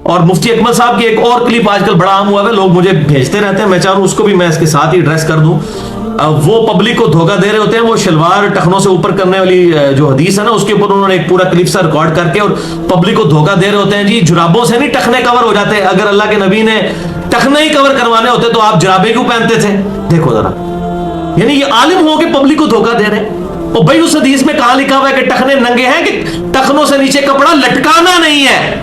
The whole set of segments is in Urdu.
اور مفتی اکمل صاحب کی ایک اور کلپ آج کل بڑا عام ہوا ہے, لوگ مجھے بھیجتے رہتے ہیں, میں چاہ رہا ہوں اس کو بھی میں اس کے ساتھ ہی ایڈریس کر دوں. وہ پبلک کو دھوکہ دے رہے ہوتے ہیں, وہ شلوار ٹخنوں سے اوپر کرنے والی جو حدیث ہے نا, اس کے اوپر انہوں نے ایک پورا کلپ سا ریکارڈ کر کے اور پبلک کو دھوکہ دے رہے ہوتے ہیں, جی جرابوں سے نہیں ٹخنے کور ہو جاتے, اگر اللہ کے نبی نے ٹخنے ہی کور کروانے ہوتے تو آپ جرابے کیوں پہنتے تھے؟ دیکھو ذرا, یعنی یہ عالم ہو کے پبلک کو دھوکہ دے رہے ہیں. اور بھائی اس حدیث میں کہاں لکھا ہوا ہے کہ ٹخنے ننگے ہیں, کہ ٹخنوں سے نیچے کپڑا لٹکانا نہیں ہے.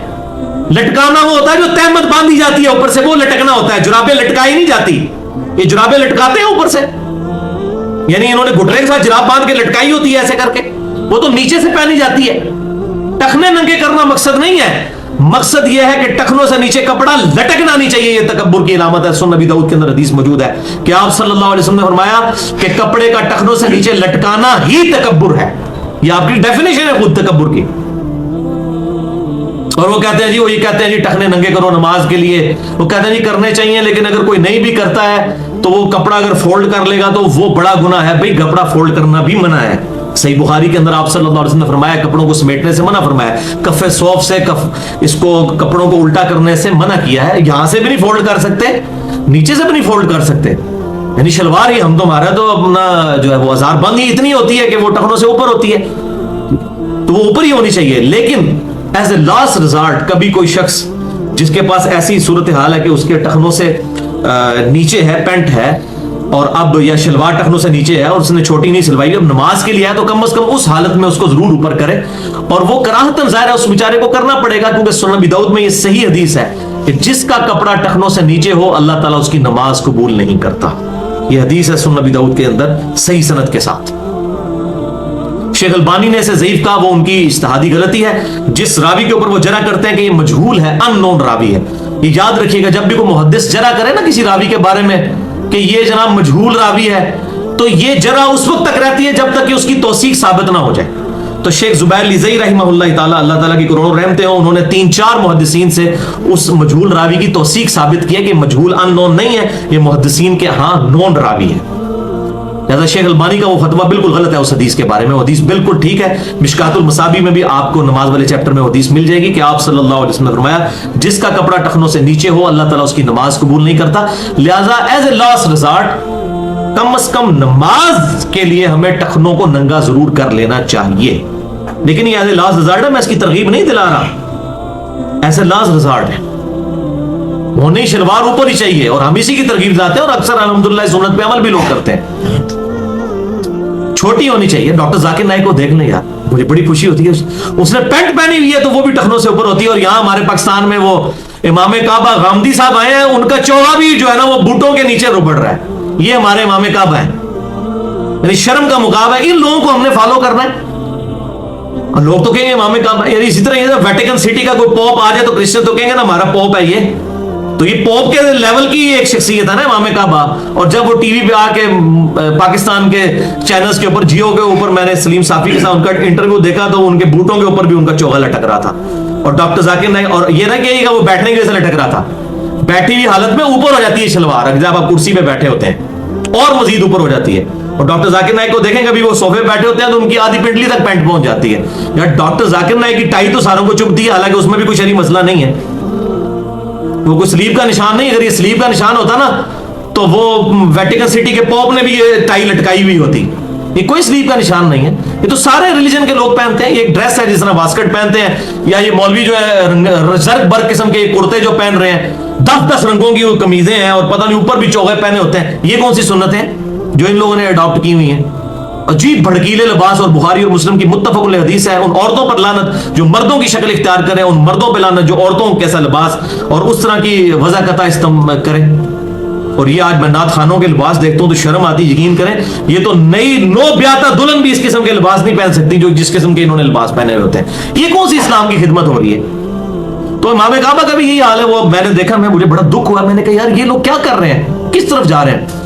لٹکانا وہ ہوتا ہے جو تہمت باندھی جاتی ہے اوپر سے, وہ لٹکنا ہوتا ہے. جرابیں لٹکائی نہیں جاتی, یہ جرابیں لٹکاتے ہیں اوپر سے, یعنی انہوں نے گھٹنے کے ساتھ جراب باندھ کے لٹکائی ہوتی ہے ایسے کر کے, وہ تو نیچے سے پہنی جاتی ہے. ٹخنے ننگے کرنا مقصد نہیں ہے, مقصد یہ ہے کہ ٹخنوں سے نیچے کپڑا لٹکنا نہیں چاہیے. یہ تکبر کی علامت ہے. سنن نبی داؤد کے اندر حدیث موجود ہے کہ آپ صلی اللہ علیہ وسلم نے فرمایا کہ کپڑے کا ٹخنوں سے نیچے لٹکانا ہی تکبر ہے. یہ آپ کی ڈیفینیشن ہے خود تکبر کی. اور وہ کہتے ہیں جی, وہ یہ کہتے ہیں جی ٹخنے ننگے کرو نماز کے لیے, وہ کہتے ہیں جی کرنے چاہیے, لیکن اگر کوئی نہیں بھی کرتا ہے تو وہ کپڑا اگر فولڈ کر لے گا تو وہ بڑا گناہ ہے. بھئی کپڑا فولڈ کرنا بھی منع ہے. صحیح بخاری کے اندر آپ صلی اللہ علیہ وسلم نے فرمایا کپڑوں کو سمیٹنے سے منع فرمایا, کف صوف سے اس کو کپڑوں کو الٹا کرنے سے منع کیا ہے. یہاں سے بھی نہیں فولڈ کر سکتے, نیچے سے بھی نہیں فولڈ کر سکتے. یعنی شلوار ہی ہم تمہارا تو اپنا جو ہے وہ ہزار بند ہی اتنی ہوتی ہے کہ وہ ٹخنوں سے اوپر ہوتی ہے, تو وہ اوپر ہی ہونی چاہیے. لیکن ایز اے لاسٹ ریزارٹ کبھی کوئی شخص جس کے پاس ایسی صورتحال ہے کہ اس کے ٹخنوں سے نیچے ہے, پینٹ ہے, اور اب یا شلوار ٹخنوں سے نیچے ہے اور اس نے چھوٹی نہیں سلوائی, اب نماز کے لیے ہے, تو کم از کم اس حالت میں اس کو ضرور اوپر کرے. اور وہ کراہتاً ظاہر ہے اس بیچارے کو کرنا پڑے گا, کیونکہ سنن نبی داؤد میں یہ صحیح حدیث ہے کہ جس کا کپڑا ٹخنوں سے نیچے ہو اللہ تعالیٰ اس کی نماز قبول نہیں کرتا. یہ حدیث ہے سنن نبی داؤد کے اندر صحیح سند کے ساتھ. شیخ البانی نے اسے ضعیف کہا, وہ ان کی اجتہادی غلطی ہے. جس راوی کے اوپر وہ جرح کرتے ہیں کہ یہ مجہول ہے, ان نون راوی ہے, یہ یاد رکھیے گا. جب بھی کوئی محدث جرح کرے نا کسی راوی کے بارے میں کہ یہ جناب مجہول راوی ہے, تو یہ جرح اس وقت تک رہتی ہے جب تک کہ اس کی توثیق ثابت نہ ہو جائے. تو شیخ زبیر لیزئی رحمہ اللہ تعالیٰ, اللہ تعالیٰ کی کروڑوں رحمتیں ہوں, انہوں نے 3-4 محدثین سے اس مجہول راوی کی توثیق ثابت کیا کہ مجہول ان نون نہیں ہے, یہ محدثین کے ہاں نون راوی ہے. لہذا شیخ البانی کا وہ فتویٰ بالکل غلط ہے اس حدیث کے بارے میں. وہ حدیث بالکل ٹھیک ہے. مشکات المصابیح میں بھی آپ کو نماز والے چیپٹر میں حدیث مل جائے گی کہ آپ صلی اللہ علیہ وسلم نے فرمایا جس کا کپڑا ٹخنوں سے نیچے ہو اللہ تعالیٰ اس کی نماز قبول نہیں کرتا. لہذا ایز اے لاسٹ ریزارٹ کم از کم نماز کے لیے ہمیں ٹخنوں کو ننگا ضرور کر لینا چاہیے. لیکن یہ ایز اے لاسٹ ریزارٹ ہے, میں اس کی ترغیب نہیں دلا رہا, ایز اے لاسٹ ریزارٹ ہے. ہونے شلوار اوپر ہی چاہیے, اور ہم اسی کی ترغیب لاتے ہیں, اور اکثر الحمدللہ سنت پہ عمل بھی لوگ کرتے ہیں. چھوٹی ہونی چاہیے. ڈاکٹر ذاکر نائک کو دیکھ لیں یار, مجھے بڑی خوشی ہوتی ہے, اس نے پینٹ پہنی ہوئی ہے تو وہ بھی ٹخنوں سے اوپر ہوتی ہے. اور یہاں ہمارے پاکستان میں وہ امام کعبہ غامدی صاحب آئے ہیں, ان کا چوغا بھی جو ہے نا وہ بوٹوں کے نیچے ربڑ رہا ہے. یہ ہمارے امام کعبہ ہیں, یعنی شرم کا مقام ہے. ان لوگوں کو ہم نے فالو کرنا ہے. اور لوگ تو کہیں گے امام کعبہ, یعنی اسی طرح یہ ویٹیکن سٹی کا کوئی پوپ آ جائے تو کرسچن تو کہیں گے نا ہمارا پوپ ہے یہ, تو یہ پوپ کے لیول کی ایک شخصیت ہے نا امام کعبہ. اور جب وہ ٹی وی پہ آ کے پاکستان کے چینلز کے اوپر, جیو کے اوپر, میں نے سلیم صافی کے ساتھ ان کا انٹرویو دیکھا تو ان کے بوٹوں کے اوپر بھی ان کا چوغا لٹک رہا تھا. اور ڈاکٹر ذاکر نائک, اور یہ نہ کہ وہ بیٹھنے کی وجہ سے لٹک رہا تھا, بیٹھی ہوئی حالت میں اوپر ہو جاتی ہے شلوار جب آپ کرسی پہ بیٹھے ہوتے ہیں, اور مزید اوپر ہو جاتی ہے. اور ڈاکٹر ذاکر نائک کو دیکھیں کبھی وہ صوفے پہ بیٹھے ہوتے ہیں تو ان کی آدھی پنڈلی تک پینٹ پہنچ جاتی ہے. یار ڈاکٹر ذاکر نائک کی ٹائی تو ساروں کو چبھتی ہے, حالانکہ اس میں بھی کوئی شرعی مسئلہ نہیں ہے, وہ کوئی سلیب کا نشان نہیں. اگر یہ سلیب کا نشان ہوتا نا تو وہ ویٹیکن سٹی کے پوپ نے بھی یہ ٹائی لٹکائی ہوئی ہوتی. یہ کوئی سلیب کا نشان نہیں ہے, یہ تو سارے ریلیجن کے لوگ پہنتے ہیں. یہ ایک ڈریس ہے جس طرح واسکٹ پہنتے ہیں, یا یہ مولوی جو ہے زرق برق قسم کے کرتے جو پہن رہے ہیں, 10 رنگوں کی وہ قمیضیں ہیں, اور پتہ نہیں اوپر بھی چوغے پہنے ہوتے ہیں. یہ کون سی سنت ہے جو ان لوگوں نے اڈاپٹ کی ہوئی ہیں؟ عجیب بھڑکیلے لباس. اور بخاری اور مسلم کی متفق علیہ حدیث ہے, ان عورتوں پر لعنت جو مردوں کی شکل اختیار کریں, ان مردوں پہ لعنت جو عورتوں کیسا لباس اور اس طرح کی وضاحت استعمال کریں. اور یہ آج میں نعت خانوں کے لباس دیکھتا ہوں تو شرم آتی. یقین کریں یہ تو نئی نو بیاتا دلہن بھی اس قسم کے لباس نہیں پہن سکتی جو جس قسم کے انہوں نے لباس پہنے ہوئے ہوتے ہیں. یہ کون سی اسلام کی خدمت ہو رہی ہے؟ تو امام کعبہ کا بھی یہی حال ہے. وہ میں نے دیکھا, مجھے بڑا دکھ ہوا, میں نے کہا یار یہ لوگ کیا کر رہے ہیں, کس طرف جا رہے ہیں.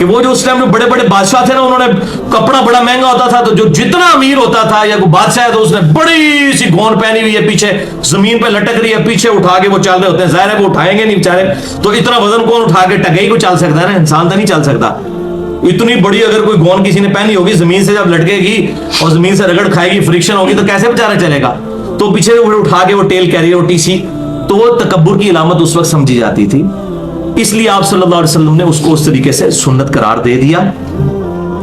کہ وہ جو اس ٹائم میں بڑے بڑے بادشاہ تھے نا, انہوں نے کپڑا بڑا مہنگا ہوتا تھا, تو جو جتنا امیر ہوتا تھا یا کوئی بادشاہ ہے تو اس نے بڑی سی گون پہنی ہوئی ہے, پیچھے زمین پہ لٹک رہی ہے, پیچھے اٹھا کے وہ چل رہے ہوتے ہیں. ظاہر ہے وہ اٹھائیں گے نہیں بیچارے, تو اتنا وزن کون اٹھا کے, ٹگئی کو چل سکتا ہے نا, انسان تو نہیں چل سکتا. اتنی بڑی اگر کوئی گون کسی نے پہنی ہوگی, زمین سے جب لٹکے گی اور زمین سے رگڑ کھائے گی, فرکشن ہوگی, تو کیسے بیچارہ چلے گا. تو پیچھے اٹھا کے وہ ٹیل کیریئر اور ٹی سی, تو وہ تکبر کی علامت اس وقت سمجھی جاتی تھی. اس لیے آپ صلی اللہ علیہ وسلم نے اس کو اس طریقے سے سنت قرار دے دیا.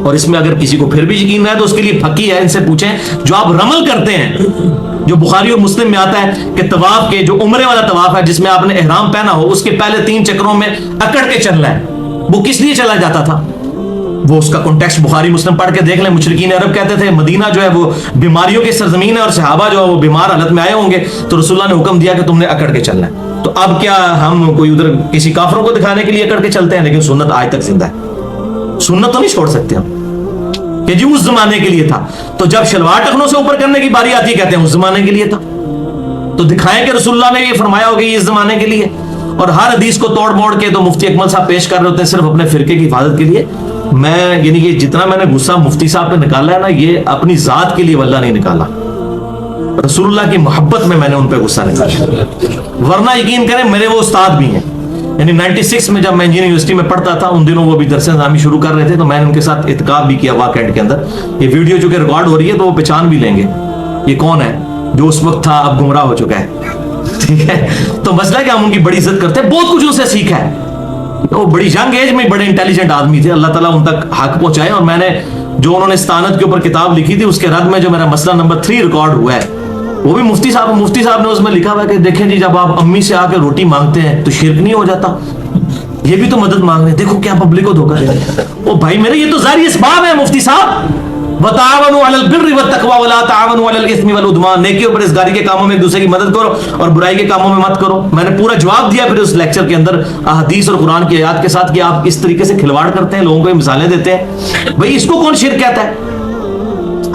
اور اس میں اگر کسی کو پھر بھی یقین نہ ہے تو اس کے لیے فقی ہے, ان سے پوچھیں جو آپ رمل کرتے ہیں, جو بخاری اور مسلم میں آتا ہے کہ طواف کے جو عمرے والا طواف ہے جس میں آپ نے احرام پہنا ہو, اس کے پہلے 3 چکروں میں اکڑ کے چلنا ہے. وہ کس لیے چلا جاتا تھا, وہ اس کا کانٹیکسٹ بخاری مسلم پڑھ کے دیکھ لیں. مشرکین عرب کہتے تھے مدینہ جو ہے وہ بیماریوں کی سرزمین ہے, اور صحابہ جو ہے وہ بیمار حالت میں آئے ہوں گے, تو رسول اللہ نے حکم دیا کہ تم نے اکڑ کے چلنا ہے. تو اب کیا ہم کوئی ادھر کسی کافروں کو دکھانے کے لیے اکڑ کے چلتے ہیں, لیکن سنت آج تک زندہ ہے. سنت تو نہیں چھوڑ سکتے ہم کہ جی اس زمانے کے لیے تھا. تو جب شلوار ٹخنوں سے اوپر کرنے کی باری آتی ہے کہتے ہیں اس زمانے کے لیے تھا. تو دکھائیں کہ رسول اللہ نے یہ فرمایا ہوگا یہ اس زمانے کے لیے. اور ہر حدیث کو توڑ موڑ کے تو مفتی اکمل صاحب پیش کر رہے ہوتے ہیں صرف اپنے فرقے کی حفاظت کے لیے. میں یعنی کہ جتنا میں نے غصہ مفتی صاحب پہ نکالا ہے نا, یہ اپنی ذات کے لیے واللہ نہیں نکالا, رسول اللہ کی محبت میں نے ان پہ غصہ نکالا. ورنہ یقین کریں میرے وہ استاد بھی ہیں. یعنی 96 میں جب میں انجینئرنگ یونیورسٹی میں پڑھتا تھا, ان دنوں وہ بھی درس نظامی شروع کر رہے تھے, تو میں نے ان کے ساتھ اتقاب بھی کیا واقعات کے اندر. یہ ویڈیو چونکہ ریکارڈ ہو رہی ہے تو وہ پہچان بھی لیں گے یہ کون ہے جو اس وقت تھا اب گمراہ ہو چکا ہے. ٹھیک ہے, تو مسئلہ کہ ہم ان کی بڑی عزت کرتے ہیں, بہت کچھ ان سے سیکھا ہے. وہ بڑی ینگ ایج میں بڑے انٹیلیجنٹ آدمی تھے, اللہ تعالیٰ ان تک حق پہنچائے. اور میں نے جو انہوں نے استانت کے اوپر کتاب لکھی تھی, اس کے رد میں جو میرا مسئلہ نمبر 3 ریکارڈ ہوا ہے, وہ بھی مفتی صاحب نے اس میں لکھا ہوا ہے کہ دیکھیں جی جب آپ امی سے آ کے روٹی مانگتے ہیں تو شرک نہیں ہو جاتا, یہ بھی تو مدد مانگ رہے ہیں, دیکھو کیا پبلک کو دھوکہ دے رہے ہیں. او بھائی میرے یہ تو ظاہری اسباب ہے مفتی صاحب. وتعاونوا علی البر والتقوی ولا تعاونوا علی الاثم والعدوان, نیکی اور پرہیزگاری کے کاموں میں ایک دوسرے کی مدد کرو اور برائی کے کاموں میں مت کرو. میں نے پورا جواب دیا پھر اس لیکچر کے اندر احادیث اور قرآن کی آیات کے ساتھ کہ آپ اس طریقے سے کھلواڑ کرتے ہیں, لوگوں کو یہ مثالیں دیتے ہیں. بھائی اس کو کون شرک کہتا ہے؟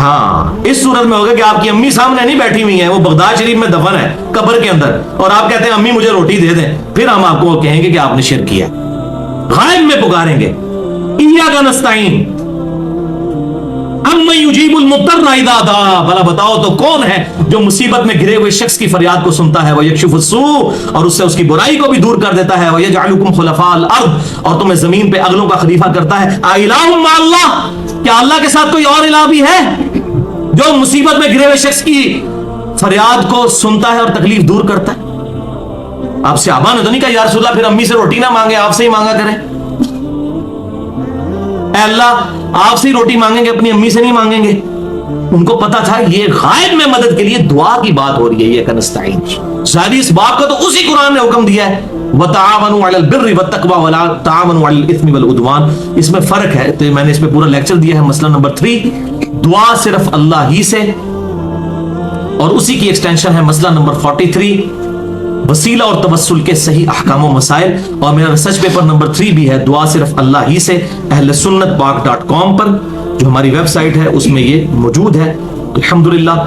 ہاں اس صورت میں ہوگا کہ آپ کی امی سامنے نہیں بیٹھی ہوئی ہیں, وہ بغداد شریف میں دفن ہے قبر کے اندر, اور آپ کہتے ہیں امی مجھے روٹی دے دیں, پھر ہم آپ کو کہیں گے کہ آپ نے شرک کیا. غائب میں پکاریں گے ایاک نستعین امن یجیب المضطر اذا دعا, بھلا بتاؤ تو کون ہے جو مصیبت میں گھرے ہوئے شخص کی فریاد کو سنتا ہے, ویکشف السوء, اور اس سے اس کی برائی کو بھی دور کر دیتا ہے, ویجعلکم خلفاء الارض, اور تمہیں زمین پہ اگلوں کا خلیفہ کرتا ہے. الہ مع اللہ, کیا اللہ کے ساتھ کوئی اور الہ بھی ہے جو مصیبت میں گھرے ہوئے شخص کی فریاد کو سنتا ہے اور تکلیف دور کرتا ہے؟ آپ صحابہ نے تو نہیں کہا یا رسول اللہ پھر امی سے روٹی نہ مانگے, آپ سے ہی مانگا کریں. اے اللہ آپ سے ہی روٹی مانگیں گے, اپنی امی سے نہیں مانگیں گے. ان کو پتا تھا یہ غائب میں مدد کے لیے دعا کی بات ہو رہی ہے, یہ کنستعین. ظاہری اس بات کا تو اسی قرآن نے حکم دیا ہے, وتعاونوا علی البر والتقوی ولا تعاونوا علی الاثم والعدوان. اس میں فرق ہے, تو میں نے اس پہ پورا لیکچر دیا ہے. مسئلہ نمبر 3, دعا صرف اللہ ہی سے, اور اسی کی ایکسٹینشن ہے مسئلہ نمبر 43, وسیلہ اور توسل کے صحیح احکام و مسائل. اور میرا ریسرچ پیپر نمبر 3 بھی ہے, دعا صرف اللہ ہی سے, اہل سنت پاک.com پر جو ہماری ویب سائٹ ہے اس میں یہ موجود ہے الحمدللہ.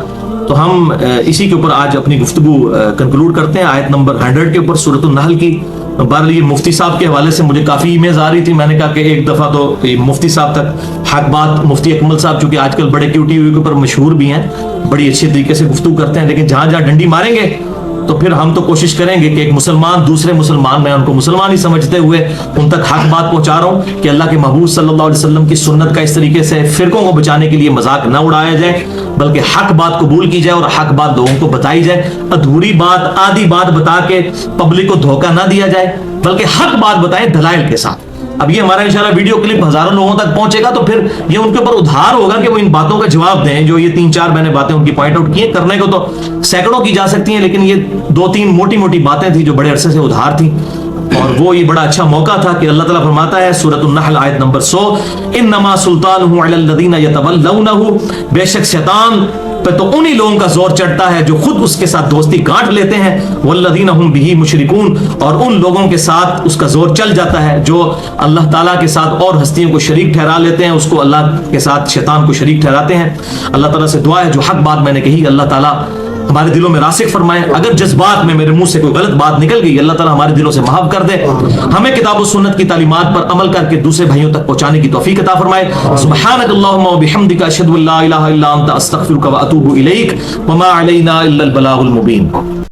تو ہم اسی کے اوپر آج اپنی گفتگو کنکلوڈ کرتے ہیں, آیت نمبر 100 کے اوپر سورۃ النحل کی. بہرحال یہ مفتی صاحب کے حوالے سے مجھے کافی ای میلز آ رہی تھی, میں نے کہا کہ ایک دفعہ تو مفتی صاحب تک حق بات, مفتی اکمل صاحب چونکہ آج کل بڑے QTV کے اوپر مشہور بھی ہیں, بڑی اچھی طریقے سے گفتگو کرتے ہیں, لیکن جہاں جہاں ڈنڈی ماریں گے تو پھر ہم تو کوشش کریں گے کہ ایک مسلمان دوسرے مسلمان, میں ان کو مسلمان ہی سمجھتے ہوئے ان تک حق بات پہنچا رہا ہوں کہ اللہ کے محبوب صلی اللہ علیہ وسلم کی سنت کا اس طریقے سے فرقوں کو بچانے کے لیے مذاق نہ اڑایا جائے, بلکہ حق بات قبول کی جائے اور حق بات لوگوں کو بتائی جائے. ادھوری بات, آدھی بات بتا کے پبلک کو دھوکہ نہ دیا جائے, بلکہ حق بات بتائیں دلائل کے ساتھ. اب یہ ہمارا انشاءاللہ ویڈیو کلپ ہزاروں لوگوں تک پہنچے گا, تو پھر یہ ان کے اوپر ادھار ہوگا کہ وہ ان باتوں کا جواب دیں. جو یہ 3-4 میں نے باتیں ان کی پوائنٹ آؤٹ کی ہیں, کرنے کو تو سینکڑوں کی جا سکتی ہیں, لیکن یہ 2-3 موٹی موٹی باتیں تھیں جو بڑے عرصے سے ادھار تھیں, اور وہ یہ بڑا اچھا موقع تھا کہ اللہ تعالیٰ فرماتا ہے سورۃ النحل آیت نمبر 100, انما سلطانہ علی الذین یتولونہ, بے شک شیطان پہ تو انہی لوگوں کا زور چڑھتا ہے جو خود اس کے ساتھ دوستی گانٹ لیتے ہیں, والذین ہم بہ مشرکون, اور ان لوگوں کے ساتھ اس کا زور چل جاتا ہے جو اللہ تعالیٰ کے ساتھ اور ہستیوں کو شریک ٹھہرا لیتے ہیں, اس کو اللہ کے ساتھ شیطان کو شریک ٹھہراتے ہیں. اللہ تعالیٰ سے دعا ہے جو حق بات میں نے کہی اللہ تعالیٰ ہمارے دلوں میں راسخ فرمائے. اگر جذبات میں میرے منہ سے کوئی غلط بات نکل گئی اللہ تعالیٰ ہمارے دلوں سے معاف کر دے. ہمیں کتاب و سنت کی تعلیمات پر عمل کر کے دوسرے بھائیوں تک پہنچانے کی توفیق عطا فرمائے. سبحانک اللہم و بحمدک اشہد ان لا الہ الا انت استغفرک و اتوب الیک وما علینا الا البلاغ المبین.